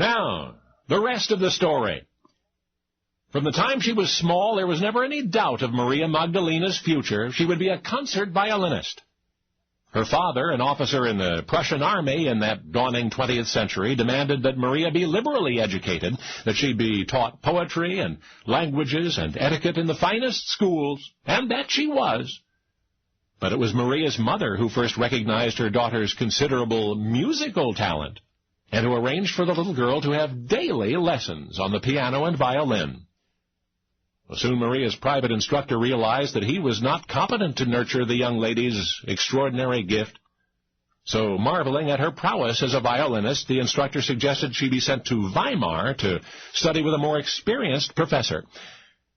Now, the rest of the story. From the time she was small, there was never any doubt of Maria Magdalena's future. She would be a concert violinist. Her father, an officer in the Prussian army in that dawning 20th century, demanded that Maria be liberally educated, that she be taught poetry and languages and etiquette in the finest schools, and that she was. But it was Maria's mother who first recognized her daughter's considerable musical talent, and who arranged for the little girl to have daily lessons on the piano and violin. Soon Maria's private instructor realized that he was not competent to nurture the young lady's extraordinary gift. So, marveling at her prowess as a violinist, the instructor suggested she be sent to Weimar to study with a more experienced professor.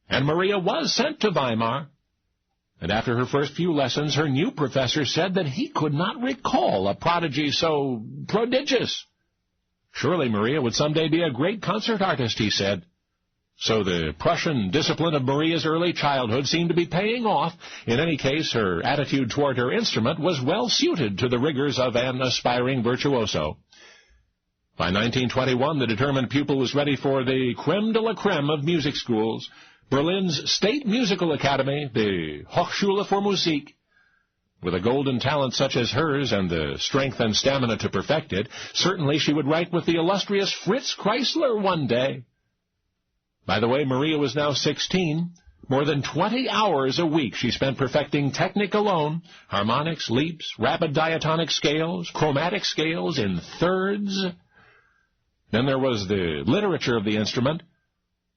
And Maria was sent to Weimar. And after her first few lessons, her new professor said that he could not recall a prodigy so prodigious. Surely Maria would someday be a great concert artist, he said. So the Prussian discipline of Maria's early childhood seemed to be paying off. In any case, her attitude toward her instrument was well suited to the rigors of an aspiring virtuoso. By 1921, the determined pupil was ready for the creme de la creme of music schools, Berlin's State Musical Academy, the Hochschule für Musik. With a golden talent such as hers and the strength and stamina to perfect it, certainly she would rank with the illustrious Fritz Kreisler one day. By the way, Maria was now 16. More than 20 hours a week she spent perfecting technique alone, harmonics, leaps, rapid diatonic scales, chromatic scales in thirds. Then there was the literature of the instrument,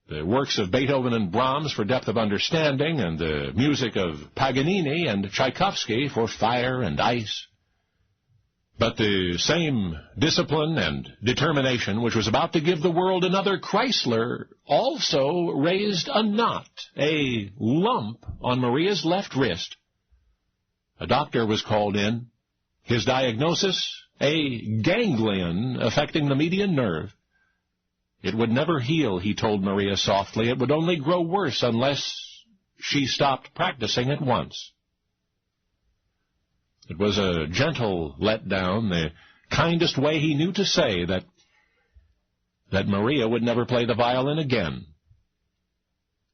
the works of Beethoven and Brahms for depth of understanding, and the music of Paganini and Tchaikovsky for fire and ice. But the same discipline and determination which was about to give the world another Kreisler also raised a knot, a lump, on Maria's left wrist. A doctor was called in. His diagnosis, a ganglion affecting the median nerve. It would never heal, he told Maria softly. It would only grow worse unless she stopped practicing at once. It was a gentle letdown, the kindest way he knew to say that Maria would never play the violin again.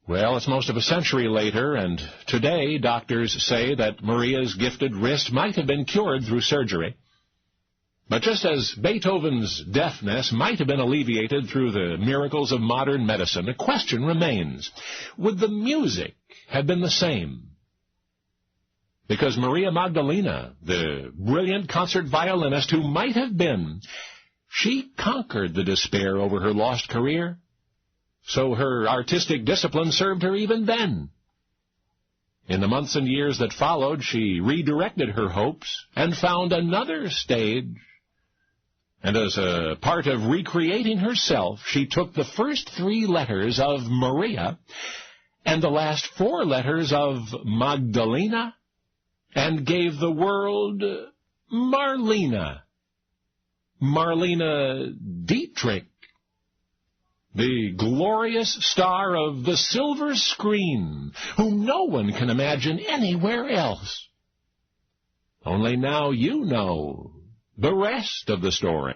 Well, it's most of a century later, and today doctors say that Maria's gifted wrist might have been cured through surgery. But just as Beethoven's deafness might have been alleviated through the miracles of modern medicine, a question remains. Would the music have been the same? Because Maria Magdalena, the brilliant concert violinist who might have been, she conquered the despair over her lost career. So her artistic discipline served her even then. In the months and years that followed, she redirected her hopes and found another stage. And as a part of recreating herself, she took the first 3 letters of Maria and the last 4 letters of Magdalena and gave the world Marlene. Marlene Dietrich, the glorious star of the silver screen, whom no one can imagine anywhere else. Only now you know the rest of the story.